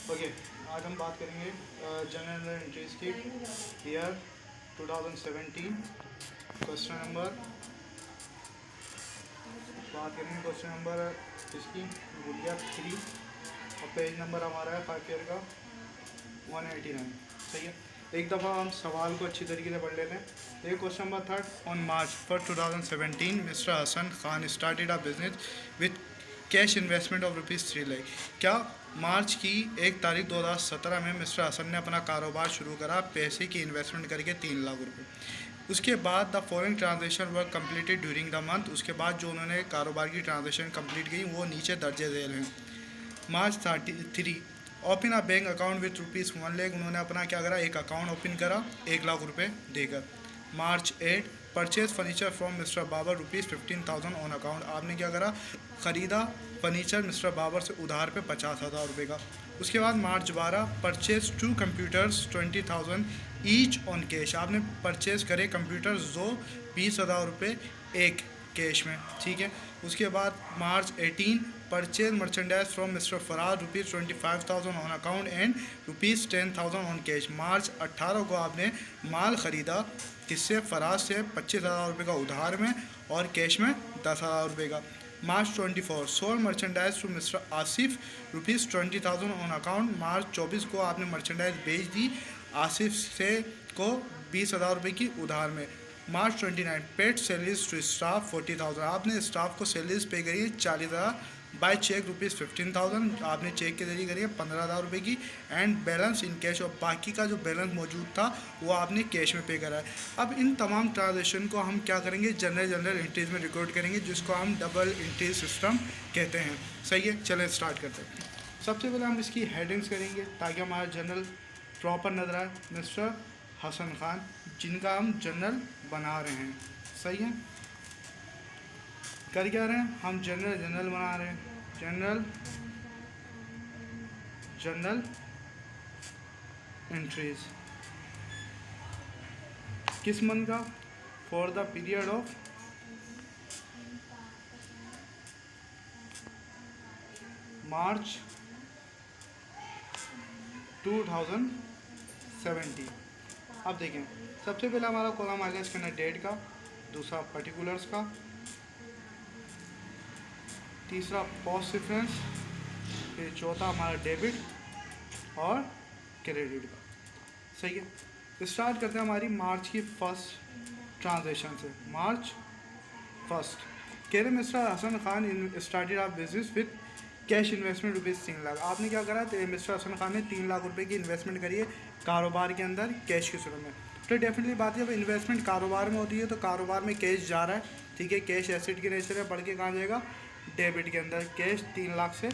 Okay, आज हम बात करेंगे जनरल एंट्रीज की ईयर 2017। क्वेश्चन नंबर बात करेंगे क्वेश्चन नंबर इसकी गुड़िया 3 और पेज नंबर हमारा है 5 ईयर का 189। सही है, एक दफ़ा हम सवाल को अच्छी तरीके से पढ़ लेते हैं। ये question number third, on March 2017 mister Hasan Khan started a business with cash investment of ₹3 lakh. क्या मार्च की 1 तारीख 2017 में मिस्टर हसन ने अपना कारोबार शुरू करा पैसे की इन्वेस्टमेंट करके ₹3 लाख। उसके बाद the following transaction work completed during the month. उसके बाद जो उन्होंने कारोबार की ट्रांजेक्शन कंप्लीट की वो नीचे दर्जे झेल हैं। मार्च 33 open a bank account with ₹1 lakh. उन्होंने अपना क्या करा, एक अकाउंट ओपन करा ₹1 लाख देकर। March 8 purchase furniture from mister Babar ₹15,000 on account. आपने क्या करा, ख़रीदा फर्नीचर मिस्टर बाबर से उधार पे ₹50,000 का। उसके बाद March 12 purchase 2 computers 20,000 each on cash. आपने परचेज करे कंप्यूटर्स जो ₹20,000 एक कैश में, ठीक है। उसके बाद March 18 purchase merchandise from mister Faraz ₹25,000 on account and ₹10,000 on cash. March 18 को आपने माल ख़रीदा किससे, फराज से ₹25,000 का उधार में और कैश में ₹10,000 का। March 24 sold merchandise to mister Asif ₹20,000 on account. March 24 को आपने मर्चेंडाइज बेच दी आसिफ से को ₹20,000 की उधार में। मार्च 29 पेड सैलरीज टू स्टाफ 40,000। आपने स्टाफ को सैलरीज पे करी है 40,000 बाय चेक ₹15,000। आपने चेक के जरिए करी है ₹15,000 की एंड बैलेंस इन कैश। और बाकी का जो बैलेंस मौजूद था वो आपने कैश में पे करा है। अब इन तमाम ट्रांजेक्शन को हम क्या करेंगे, जनरल एंट्रीज में रिकॉर्ड करेंगे, जिसको हम डबल एंट्री सिस्टम कहते हैं। सही है, चले स्टार्ट करते हैं। सबसे पहले हम इसकी हेडिंग्स करेंगे ताकि हमारा जनरल प्रॉपर नजर आए। मिस्टर हसन खान, जिनका हम जनरल बना रहे हैं। सही है, कर क्या रहे हैं हम, जनरल बना रहे हैं। जनरल एंट्रीज किस मंथ का, for the period of March 2017। अब देखें, सबसे पहले हमारा कॉलम आ गया इसके अंदर डेट का, दूसरा पर्टिकुलर्स का, तीसरा पोस्ट रेफरेंस, फिर चौथा हमारा डेबिट और क्रेडिट का। सही है, स्टार्ट करते हैं हमारी मार्च की फर्स्ट ट्रांजेक्शन से। मार्च 1 कह रहे mister Hasan Khan started of business with cash investment ₹3 lakh. आपने क्या करा, तो मिस्टर हसन खान ने ₹3 लाख की इन्वेस्टमेंट करी है कारोबार के अंदर कैश की सूरत में। तो डेफिनेटली बात है, जब इन्वेस्टमेंट कारोबार में होती है तो कारोबार में कैश जा रहा है, ठीक है। कैश एसेट की नेचर है, बढ़ के कहाँ जाएगा, डेबिट के अंदर। कैश 3 लाख से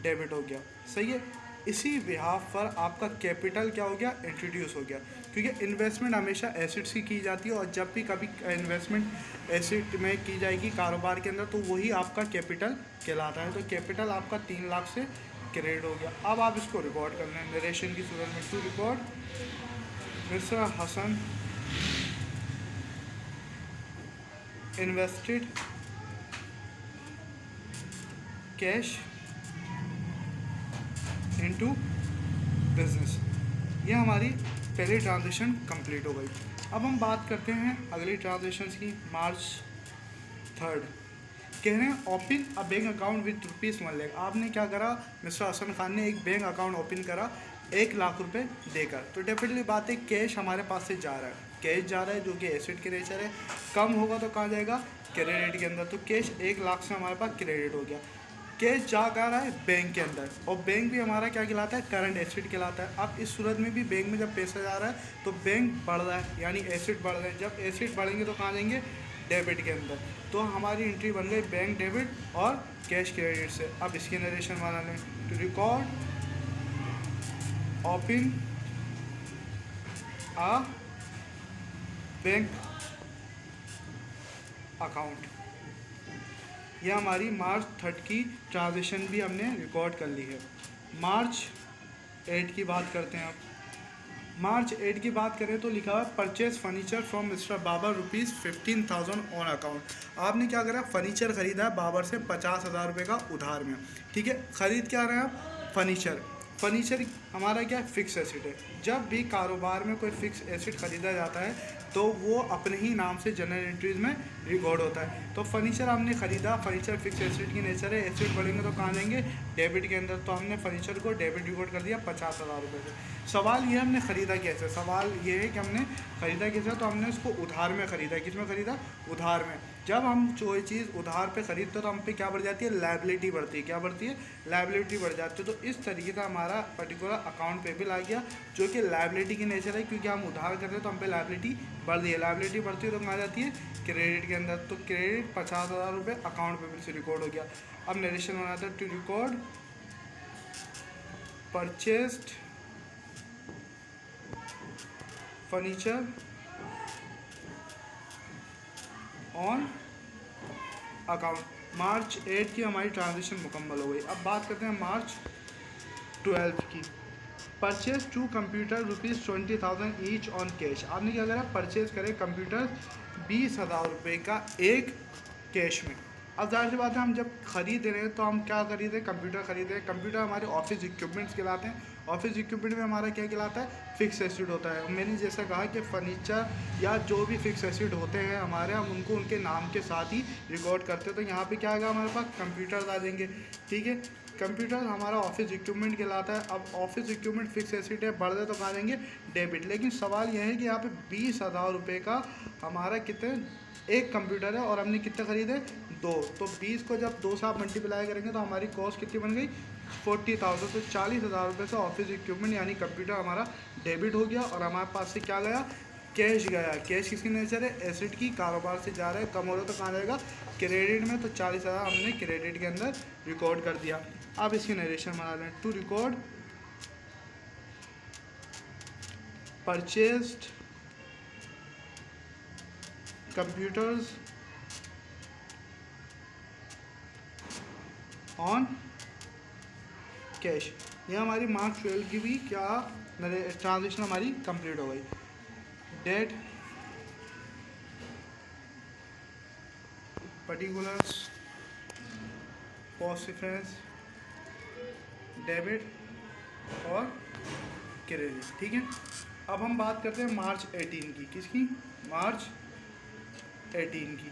डेबिट हो गया। सही है, इसी बिहाफ पर आपका कैपिटल क्या हो गया, इंट्रोड्यूस हो गया, क्योंकि इन्वेस्टमेंट हमेशा एसेट्स की जाती है और जब भी कभी इन्वेस्टमेंट एसेट में की जाएगी कारोबार के अंदर तो वही आपका कैपिटल कहलाता है। तो कैपिटल आपका 3 लाख से क्रेडिट हो गया। अब आप इसको रिकॉर्ड कर लें नरेशन की सूरत में। To record mister Hasan invested cash into business. ये हमारी पहली ट्रांजेक्शन कंप्लीट हो गई। अब हम बात करते हैं अगली ट्रांजेक्शन की। मार्च 3 कह रहे हैं open a bank account with ₹1 lakh. आपने क्या करा, मिस्टर हसन खान ने एक बैंक अकाउंट ओपन करा ₹1 लाख देकर। तो डेफिनेटली बात है, कैश हमारे पास से जा रहा है, कैश जा रहा है जो कि एसेट के नेचर है। कम होगा तो कहाँ जाएगा, क्रेडिट के अंदर। तो कैश 1 लाख से हमारे पास क्रेडिट हो गया। कैश जा रहा है बैंक के अंदर और बैंक भी हमारा क्या कहलाता है, करंट एसेट कहलाता है। अब इस सूरत में भी बैंक में जब पैसा जा रहा है तो बैंक बढ़ रहा है, यानी एसेट बढ़ रहे हैं। जब एसेट बढ़ेंगे तो कहाँ जाएंगे, डेबिट के अंदर। तो हमारी एंट्री बन गई बैंक डेबिट और कैश क्रेडिट से। अब इसकी नरेशन बना लें। To record open a bank account. यह हमारी मार्च 3 की ट्रांजेक्शन भी हमने रिकॉर्ड कर ली है। मार्च 8 की बात करते हैं। अब मार्च 8 की बात करें तो लिखा हुआ purchase furniture from mister Babar ₹15,000 on account. आपने क्या करा, फर्नीचर खरीदा है बाबर से ₹50,000 का उधार में, ठीक है। ख़रीद क्या रहे हैं आप, फर्नीचर। फर्नीचर हमारा क्या है, फिक्स एसेट है। जब भी कारोबार में कोई फिक्स एसेट खरीदा जाता है तो वो अपने ही नाम से जनरल एंट्रीज में रिकॉर्ड होता है। तो फर्नीचर हमने खरीदा, फर्नीचर फिक्स एसेट की नेचर है, एसेट बढ़ेंगे तो कहाँ जाएंगे, डेबिट के अंदर। तो हमने फर्नीचर को डेबिट रिकॉर्ड कर दिया 50,000 रुपये से। सवाल ये हमने ख़रीदा कैसे, सवाल ये है कि हमने ख़रीदा कैसे, तो हमने उसको उधार में ख़रीदा। किस में ख़रीदा, उधार में। जब हम कोई चीज़ उधार पे ख़रीदते तो हम पे क्या बढ़ जाती है, लायबिलिटी बढ़ती है। क्या बढ़ती है, लायबिलिटी बढ़ जाती है। तो इस तरीके से हमारा पर्टिकुलर अकाउंट पेबल आ गया, जो कि लायबिलिटी की नेचर है, क्योंकि हम उधार कर रहे हैं तो हम पे लायबिलिटी बढ़ रही है। लायबिलिटी बढ़ती है तो कहाँ जाती है, क्रेडिट के अंदर। तो क्रेडिट 50,000 रुपये अकाउंट पेबल से रिकॉर्ड हो गया। अब नरेशन बनाते हैं, to record purchased furniture on account. March 8 की हमारी ट्रांजेक्शन मुकम्मल हो गई। अब बात करते हैं मार्च 12 की। Purchase 2 computer ₹20,000 each on cash. आपने क्या करा, परचेज करे कंप्यूटर 20,000 रुपये का एक कैश में। अब जाहिर सी बात है, हम जब खरीद रहे हैं तो हम क्या खरीदे, कंप्यूटर खरीदे। कंप्यूटर हमारे ऑफिस इक्विपमेंट्स कहलाते हैं। ऑफिस इक्विपमेंट में हमारा क्या कहलाता है, फिक्स एसेट होता है। मैंने जैसा कहा कि फर्नीचर या जो भी फिक्स एसेट होते हैं हमारे, हम उनको उनके नाम के साथ ही रिकॉर्ड करते हैं। तो यहाँ पे क्या आएगा, हमारे पास कंप्यूटर आ जाएंगे। ठीक है, कंप्यूटर हमारा ऑफिस इक्विपमेंट कहलाता है। अब ऑफिस इक्विपमेंट फिक्स एसेट है, बढ़ जाए तो कहाँ जाएंगे, डेबिट। लेकिन सवाल यह है कि यहाँ पे 20,000 रुपये का हमारा कितने, एक कंप्यूटर है और हमने कितने खरीदे, 2। तो 20 को जब 2 से आप मल्टीप्लाई करेंगे तो हमारी कॉस्ट कितनी बन गई, 40,000। तो 40,000 रुपये से ऑफिस इक्विपमेंट यानी कंप्यूटर हमारा डेबिट हो गया। और हमारे पास से क्या गया, कैश गया। कैश किसकी नेचर है, एसेट की। कारोबार से जा रहा है, कम हो रहा है तो कहाँ जाएगा, क्रेडिट में। तो 40,000 हमने क्रेडिट के अंदर रिकॉर्ड कर दिया। अब इसकी नरेशन बना लें, to record purchased computers on cash. ये हमारी मार्च 12 की भी क्या ट्रांजेक्शन हमारी कंप्लीट हो गई। Date, particulars, cost difference, debit और क्रेडिट। ठीक है, अब हम बात करते हैं मार्च 18 की। किसकी, मार्च 18 की।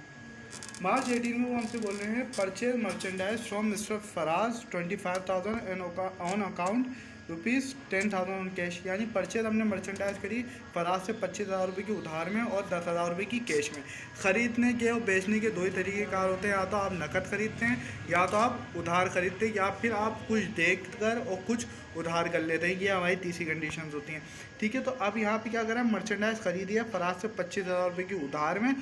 मार्च 18 में वो हमसे बोल रहे हैं, purchase merchandise from mister Faraz 25,000 and on account ₹10,000 on cash. यानी परचेज हमने मर्चेंडाइज करी फराज से 25,000 रुपये की उधार में और 10,000 रुपये की कैश में। ख़रीदने के और बेचने के दो ही तरीके कार होते हैं, या तो आप नकद खरीदते हैं या तो आप उधार खरीदते हैं, या फिर आप कुछ देख कर और कुछ उधार कर लेते हैं। ये हमारी तीसरी कंडीशंस होती हैं। ठीक है, तो अब यहाँ पे क्या करें, मर्चेंडाइज खरीदी है फराज से 25,000 रुपये की उधार में,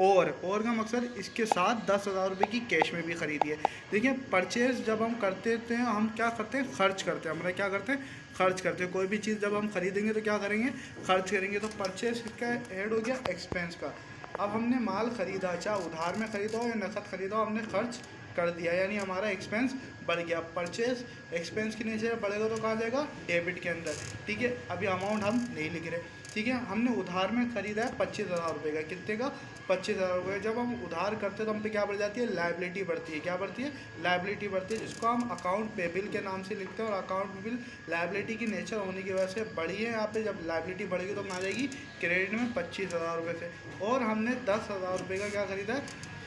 और का मकसद इसके साथ 10,000 रुपये की कैश में भी खरीदी है। देखिए, परचेज़ जब हम करते हैं हम क्या करते हैं, खर्च करते हैं। हमारा क्या करते हैं, खर्च करते हैं। कोई भी चीज़ जब हम खरीदेंगे तो क्या करेंगे, खर्च करेंगे। तो परचेज़ का ऐड हो गया एक्सपेंस का। अब हमने माल ख़रीदा, चाहे उधार में ख़रीदा हो या नकद ख़रीदा हो, हमने खर्च कर दिया, यानी हमारा एक्सपेंस बढ़ गया। परचेज एक्सपेंस की नेचर बढ़ेगा तो कहाँ जाएगा, डेबिट के अंदर। ठीक है, अभी अमाउंट हम नहीं लिख रहे। ठीक है, हमने उधार में ख़रीदा है 25,000 रुपये का। कितने का, 25,000 रुपये। जब हम उधार करते हैं तो हम पे क्या बढ़ जाती है, लायबिलिटी बढ़ती है। क्या बढ़ती है, लायबिलिटी बढ़ती है, जिसको हम अकाउंट पेबिल के नाम से लिखते हैं। और अकाउंट पेबिल लायबिलिटी की नेचर होने की वजह से बढ़ी है। यहाँ पे जब लायबिलिटी बढ़ेगी तो कहाँ जाएगी, क्रेडिट में 25,000 रुपये से। और हमने 10,000 रुपये का क्या खरीदा है,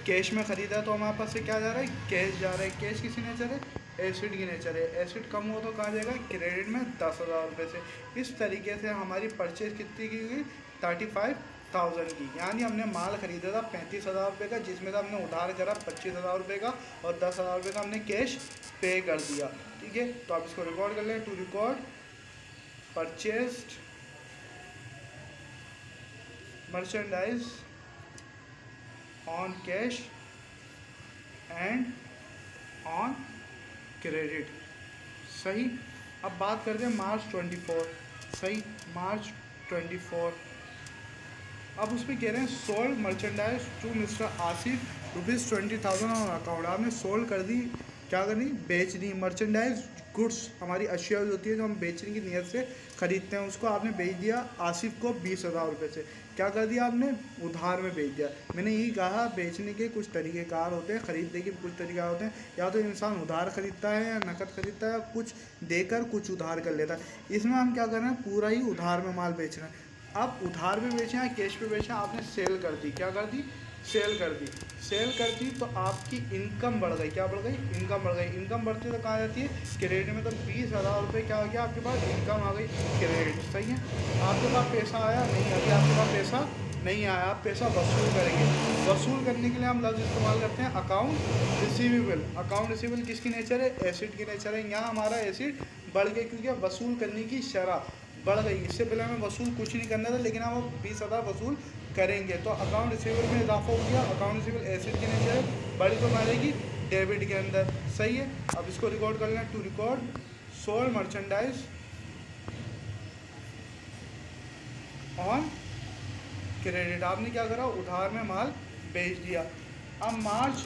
कैश में ख़रीदा। तो हमारे पास से क्या जा रहा है, कैश जा रहा है। कैश किसी नेचर है, एसिड की नेचर है। एसिड कम हो तो कहाँ जाएगा, क्रेडिट में 10,000 रुपये से। इस तरीके से हमारी परचेज कितनी की गई, 35,000 की। यानी हमने माल खरीदा था 35,000 रुपये का, जिसमें से हमने उधार करा 25,000 रुपये का और 10,000 रुपये का हमने कैश पे कर दिया। ठीक है, तो आप इसको रिकॉर्ड कर लें, to record purchased merchandise on cash and on credit. सही। अब बात करते हैं मार्च 24। सही, मार्च 24। अब उसमें कह रहे हैं sold merchandise to mister Asif ₹20,000 on account. आपने सोल्ड कर दी, क्या कर दी, बेच दी। मर्चेंडाइज गुड्स, हमारी अशिया होती है जो हम बेचने की नीयत से ख़रीदते हैं, उसको आपने बेच दिया आसिफ को 20,000 रुपये से। क्या कर दिया आपने? उधार में बेच दिया। मैंने यही कहा बेचने के कुछ तरीक़ेकार होते हैं, ख़रीदने के कुछ तरीक़ा होते हैं। या तो इंसान उधार ख़रीदता है या नकद ख़रीदता है, कुछ देकर कुछ उधार कर लेता है। इसमें हम क्या कर रहे हैं, पूरा ही उधार में माल बेच रहे हैं। आप उधार में बेचें या कैश पे बेचें, आपने सेल कर दी। क्या कर दी? सेल कर दी। सेल कर दी तो आपकी इनकम बढ़ गई। क्या बढ़ गई? इनकम बढ़ गई। इनकम बढ़ती तो कहाँ जाती है? क्रेडिट में। तो 20,000 रुपये क्या हो गया आपके पास? इनकम आ गई, क्रेडिट। सही है। आपके पास पैसा आया नहीं? अभी आपके पास पैसा नहीं आया, आप पैसा वसूल करेंगे। वसूल करने के लिए हम लफ्ज़ इस्तेमाल करते हैं अकाउंट रिसीवेबल। अकाउंट रिसीवेबल किसकी नेचर है? एसिड की नेचर है। यहाँ हमारा एसिड बढ़ गया क्योंकि वसूल करने की शरह बढ़ गई। इससे पहले हमें वसूल कुछ नहीं करना था, लेकिन हम 20,000 वसूल करेंगे तो अकाउंट रिसीवेबल में इजाफा हो गया। अकाउंट रिसीवेबल एसिड की नेचर है, बड़ी तो मारेगी डेबिट के अंदर। सही है। अब इसको रिकॉर्ड कर लें। To record sold merchandise on credit. आपने क्या करा? उधार में माल बेच दिया। अब मार्च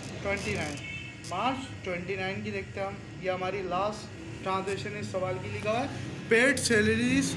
29 की देखते हैं हम। ये हमारी लास्ट ट्रांजेक्शन इस सवाल की लिखा हुआ है। Paid salaries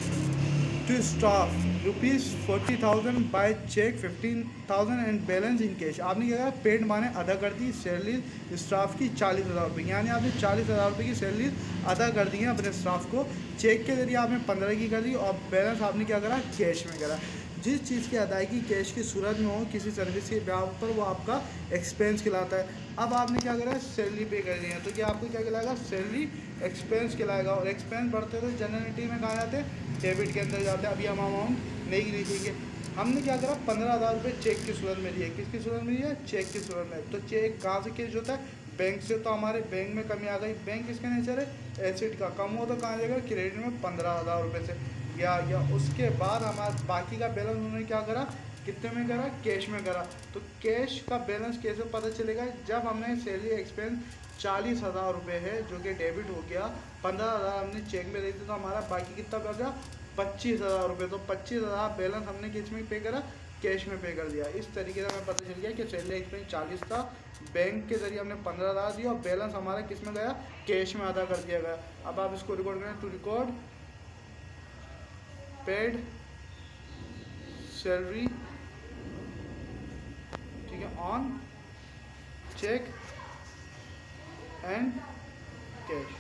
to staff ₹40,000 by cheque 15,000 and balance in cash. आपने क्या करा? पेड माने अदा कर दी सैलरी स्टाफ की 40,000 रुपये, यानी आपने 40,000 रुपये की सैलरी अदा कर दी है अपने स्टाफ को। चेक के जरिए आपने 15 की कर दी और बैलेंस आपने क्या करा? कैश में करा। जिस चीज़ की अदायगी कैश की सूरत में हो किसी सर्विस के ब्याह पर, वो आपका एक्सपेंस कहलाता है। अब आपने क्या करा? सैलरी पे कर दी है तो ये आपको क्या कहलाएगा? सैलरी एक्सपेंस कहलाएगा। और एक्सपेंस बढ़ते तो जनरलिटी में कहाँ जाते हैं? डेबिट के अंदर जाते हैं। अभी हम अमाउंट नहीं लिखेंगे। हमने क्या करा? 15,000 रुपये चेक की सूरत में लिए। किसकी सूरत में लिए? चेक की सूरत में। तो चेक कहाँ से कैश होता है? बैंक से। तो हमारे बैंक में कमी आ गई। बैंक किसका नेचर है? एसिड का। कम हो तो कहाँ जाएगा? क्रेडिट में 15,000 रुपये से या उसके बाद हमारा बाकी का बैलेंस उन्होंने क्या करा? कितने में करा? कैश में करा। तो कैश का बैलेंस कैसे पता चलेगा? जब हमने सैलरी एक्सपेंस 40,000 रुपये है जो कि डेबिट हो गया, 15,000 हमने चेक में दे दी, तो हमारा बाकी कितना बचा? 25,000 रुपये। तो 25,000 बैलेंस हमने किस में पे करा? कैश में पे कर दिया। इस तरीके से हमें पता चल गया कि सैलरी एक्सपेंस 40 था, बैंक के जरिए हमने 15,000 दिया और बैलेंस हमारा किस में गया? कैश में अदा कर दिया गया। अब आप इसको रिकॉर्ड करें। टू रिकॉर्ड पेड सैलरी, ठीक है, ऑन चेक एंड कैश।